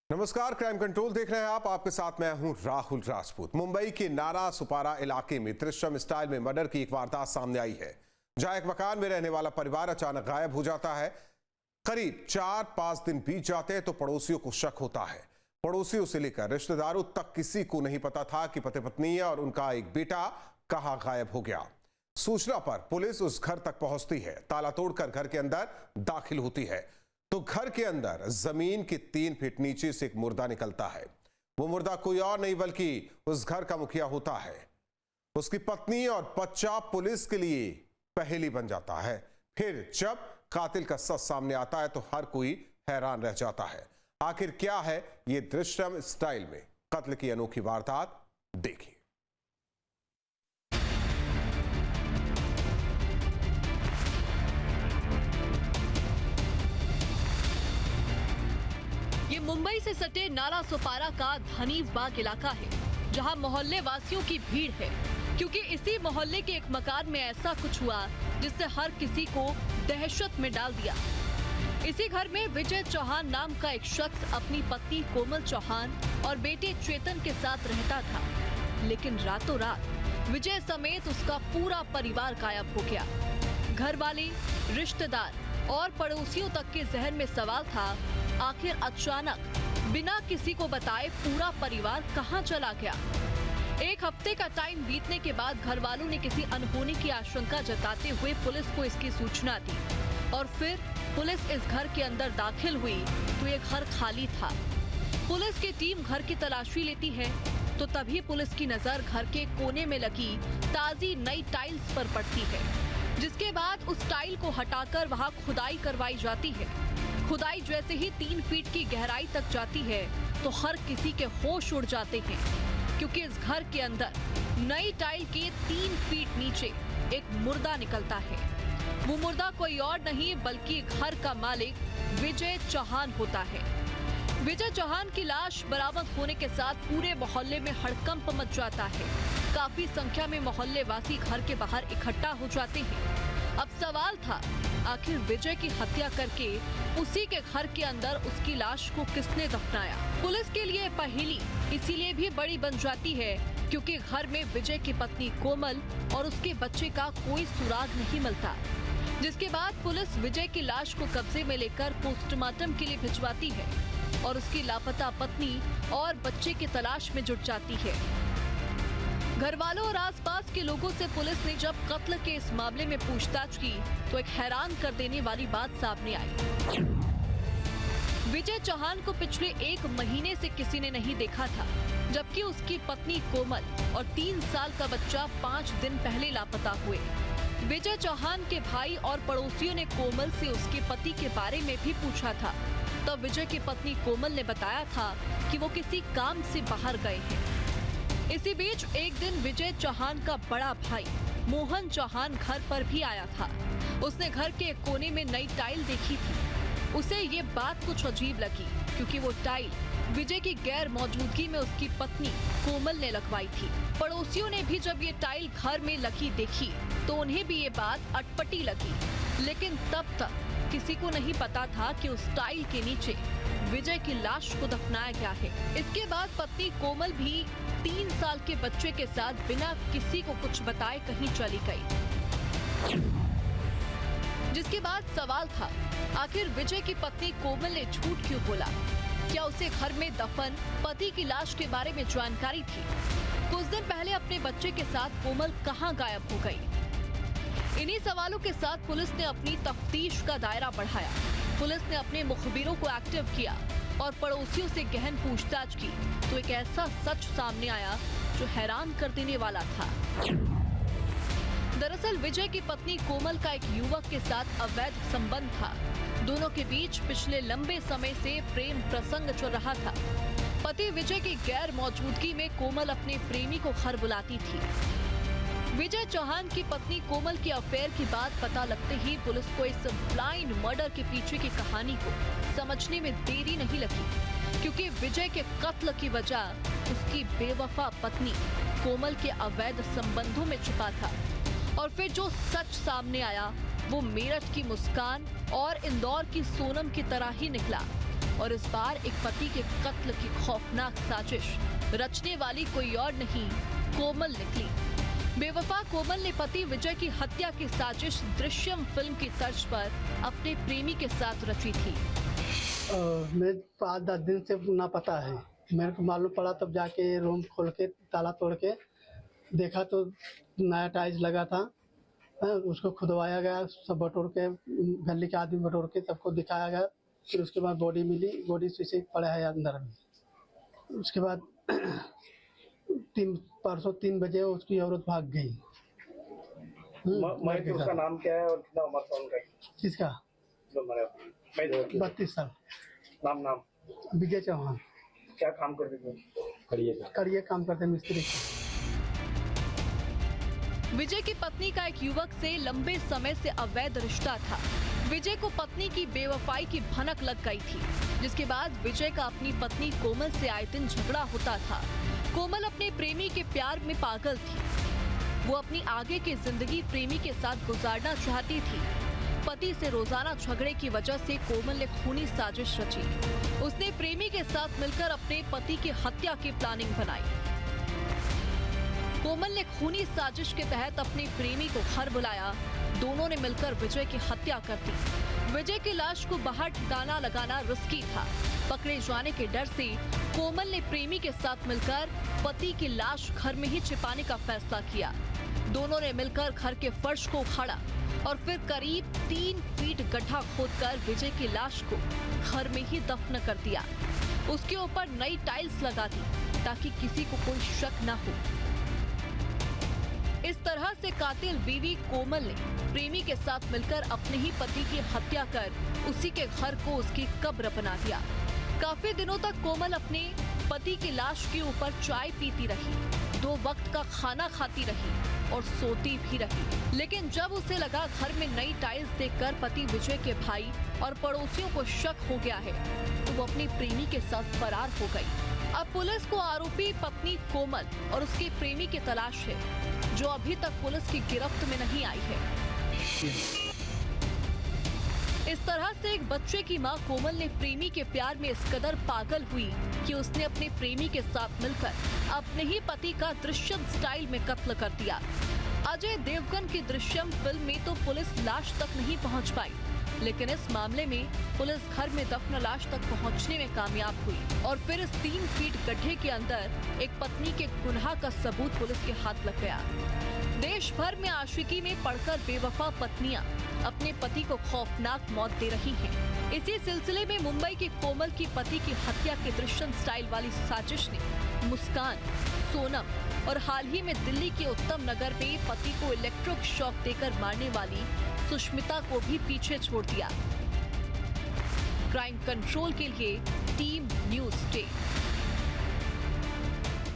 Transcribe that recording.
नमस्कार, crime control देख रहे हैं आप। आपके साथ मैं हूं राहुल राजपूत। मुंबई के नारा सुपारा इलाके में त्रिशम स्टाइल में मर्डर की एक वारदात सामने आई है, जहां एक मकान में रहने वाला परिवार अचानक गायब हो जाता है। करीब 4-5 दिन बीत जाते हैं तो पड़ोसियों को शक होता है। पड़ोसियों से लेकर रिश्तेदारों तक किसी को नहीं पता था कि पति पत्नी और उनका एक बेटा कहां गायब हो गया। सूचना पर पुलिस उस घर तक पहुंचती है, ताला तोड़कर घर के अंदर दाखिल होती है तो घर के अंदर जमीन के 3 फीट नीचे से एक मुर्दा निकलता है। वो मुर्दा कोई और नहीं बल्कि उस घर का मुखिया होता है। उसकी पत्नी और बच्चा पुलिस के लिए पहेली बन जाता है। फिर जब कातिल का सच सामने आता है तो हर कोई हैरान रह जाता है। आखिर क्या है ये त्रिशम स्टाइल में कत्ल की अनोखी वारदात, देखिए। ये मुंबई से सटे नारा सुपारा का धनीव बाग इलाका है, जहां मोहल्ले वासियों की भीड़ है, क्योंकि इसी मोहल्ले के एक मकान में ऐसा कुछ हुआ जिससे हर किसी को दहशत में डाल दिया। इसी घर में विजय चौहान नाम का एक शख्स अपनी पत्नी कोमल चौहान और बेटे चेतन के साथ रहता था, लेकिन रातों रात विजय समेत उसका पूरा परिवार गायब हो गया। घर वाले, रिश्तेदार और पड़ोसियों तक के जहन में सवाल था, आखिर अचानक बिना किसी को बताए पूरा परिवार कहां चला गया। एक हफ्ते का टाइम बीतने के बाद घर वालों ने किसी अनहोनी की आशंका जताते हुए पुलिस को इसकी सूचना दी और फिर पुलिस इस घर के अंदर दाखिल हुई तो ये घर खाली था। पुलिस की टीम घर की तलाशी लेती है तो तभी पुलिस की नजर घर के कोने में लगी ताजी नई टाइल्स पर पड़ती है, जिसके बाद उस टाइल को हटाकर वहां खुदाई करवाई जाती है। खुदाई जैसे ही 3 फीट की गहराई तक जाती है तो हर किसी के होश उड़ जाते हैं, क्योंकि इस घर के अंदर नई टाइल के 3 फीट नीचे एक मुर्दा निकलता है। वो मुर्दा कोई और नहीं बल्कि घर का मालिक विजय चौहान होता है। विजय चौहान की लाश बरामद होने के साथ पूरे मोहल्ले में हड़कंप मच जाता है। काफी संख्या में मोहल्ले वासी घर के बाहर इकट्ठा हो जाते हैं। अब सवाल था, आखिर विजय की हत्या करके उसी के घर के अंदर उसकी लाश को किसने दफनाया। पुलिस के लिए पहेली इसीलिए भी बड़ी बन जाती है क्योंकि घर में विजय की पत्नी कोमल और उसके बच्चे का कोई सुराग नहीं मिलता, जिसके बाद पुलिस विजय की लाश को कब्जे में लेकर पोस्टमार्टम के लिए भिजवाती है और उसकी लापता पत्नी और बच्चे की तलाश में जुट जाती है। घर वालों और आसपास के लोगों से पुलिस ने जब कत्ल के इस मामले में पूछताछ की तो एक हैरान कर देने वाली बात सामने आई। विजय चौहान को पिछले 1 महीने से किसी ने नहीं देखा था, जबकि उसकी पत्नी कोमल और 3 साल का बच्चा 5 दिन पहले लापता हुए। विजय चौहान के भाई और पड़ोसियों ने कोमल से उसके पति के बारे में भी पूछा था। तब विजय की पत्नी कोमल ने बताया था कि वो किसी काम से बाहर गए हैं। इसी बीच एक दिन विजय चौहान का बड़ा भाई मोहन चौहान घर पर भी आया था। उसने घर के एक कोने में नई टाइल देखी थी। उसे ये बात कुछ अजीब लगी क्योंकि वो टाइल विजय की गैर मौजूदगी में उसकी पत्नी कोमल ने लगवाई थी। पड़ोसियों ने भी जब ये टाइल घर में लगी देखी तो उन्हें भी ये बात अटपटी लगी, लेकिन तब तक किसी को नहीं पता था कि उस टाइल के नीचे विजय की लाश को दफनाया गया है। इसके बाद पत्नी कोमल भी 3 साल के बच्चे के साथ बिना किसी को कुछ बताए कहीं चली गई, जिसके बाद सवाल था, आखिर विजय की पत्नी कोमल ने झूठ क्यों बोला। क्या उसे घर में दफन पति की लाश के बारे में जानकारी थी? कुछ दिन पहले अपने बच्चे के साथ कोमल कहां गायब हो गई? इन्हीं सवालों के साथ पुलिस ने अपनी तफ्तीश का दायरा बढ़ाया। पुलिस ने अपने मुखबिरों को एक्टिव किया और पड़ोसियों से गहन पूछताछ की तो एक ऐसा सच सामने आया जो हैरान कर देने वाला था। दरअसल विजय की पत्नी कोमल का एक युवक के साथ अवैध संबंध था। दोनों के बीच पिछले लंबे समय से प्रेम प्रसंग चल रहा था। पति विजय की गैर मौजूदगी में कोमल अपने प्रेमी को घर बुलाती थी। विजय चौहान की पत्नी कोमल की अफेयर की बात पता लगते ही पुलिस को इस ब्लाइंड मर्डर के पीछे की कहानी को समझने में देरी नहीं लगी, क्योंकि विजय के कत्ल की वजह उसकी बेवफा पत्नी कोमल के अवैध संबंधों में छुपा था। और फिर जो सच सामने आया वो मेरठ की मुस्कान और इंदौर की सोनम की तरह ही निकला। और इस बार एक पति के कत्ल की खौफनाक साजिश रचने वाली कोई और नहीं, कोमल निकली। बेवफा कोमल ने पति विजय की हत्या की साजिश दृश्यम फिल्म की तर्ज पर अपने प्रेमी के साथ रची थी। मैं 5-10 दिन से ना पता है, मेरे को मालूम पड़ा तब जाके रूम खोल के ताला तोड़ के देखा तो नया टाइल्स लगा था। उसको खुदवाया गया, सब बटोर के गली के आदमी बटोर के सबको दिखाया गया। फिर उसके बाद बॉडी मिली, बॉडी शीशे पड़ा है अंदर में। उसके बाद परसों 3 बजे उसकी औरत भाग गई। उसका नाम क्या है और कितना उम्र था उनका? किसका? 32 साल। नाम विजय चौहान। क्या काम करते थे? करिए काम करते मिस्त्री। विजय की पत्नी का एक युवक से लंबे समय से अवैध रिश्ता था। विजय को पत्नी की बेवफाई की भनक लग गई थी, जिसके बाद विजय का अपनी पत्नी कोमल से आए दिन झगड़ा होता था। कोमल अपने प्रेमी के प्यार में पागल थी। वो अपनी आगे की जिंदगी प्रेमी के साथ गुजारना चाहती थी। पति से रोजाना झगड़े की वजह से कोमल ने खूनी साजिश रची। उसने प्रेमी के साथ मिलकर अपने पति की हत्या की प्लानिंग बनाई। कोमल ने खूनी साजिश के तहत अपने प्रेमी को घर बुलाया। दोनों ने मिलकर विजय की हत्या कर दी। विजय की लाश को बाहर ठिकाना लगाना रिस्की था। पकड़े जाने के डर से कोमल ने प्रेमी के साथ मिलकर पति की लाश घर में ही छिपाने का फैसला किया। दोनों ने मिलकर घर के फर्श को उखाड़ा और फिर करीब 3 फीट गड्ढा खोदकर विजय की लाश को घर में ही दफन कर दिया। उसके ऊपर नई टाइल्स लगा दी ताकि किसी को कोई शक न हो। इस तरह से कातिल बीवी कोमल ने प्रेमी के साथ मिलकर अपने ही पति की हत्या कर उसी के घर को उसकी कब्र बना दिया। काफी दिनों तक कोमल अपने पति की लाश के ऊपर चाय पीती रही, 2 वक्त का खाना खाती रही और सोती भी रही। लेकिन जब उसे लगा घर में नई टाइल्स देखकर पति विजय के भाई और पड़ोसियों को शक हो गया है, तो वो अपनी प्रेमी के साथ फरार हो गई। अब पुलिस को आरोपी पत्नी कोमल और उसके प्रेमी की तलाश है, जो अभी तक पुलिस की गिरफ्त में नहीं आई है। इस तरह से एक बच्चे की मां कोमल ने प्रेमी के प्यार में इस कदर पागल हुई कि उसने अपने प्रेमी के साथ मिलकर अपने ही पति का दृश्यम स्टाइल में कत्ल कर दिया। अजय देवगन की दृश्यम फिल्म में तो पुलिस लाश तक नहीं पहुंच पाई, लेकिन इस मामले में पुलिस घर में दफन लाश तक पहुंचने में कामयाब हुई और फिर इस 3 फीट गड्ढे के अंदर एक पत्नी के गुनाह का सबूत पुलिस के हाथ लग गया। देश भर में आशिकी में पड़कर बेवफा पत्नियां अपने पति को खौफनाक मौत दे रही हैं। इसी सिलसिले में मुंबई की कोमल की पति की हत्या के दृश्यम स्टाइल वाली साजिश ने मुस्कान, सोनम और हाल ही में दिल्ली के उत्तम नगर में पति को इलेक्ट्रिक शॉक देकर मारने वाली सुष्मिता को भी पीछे छोड़ दिया। क्राइम कंट्रोल के लिए टीम न्यूज़ डे।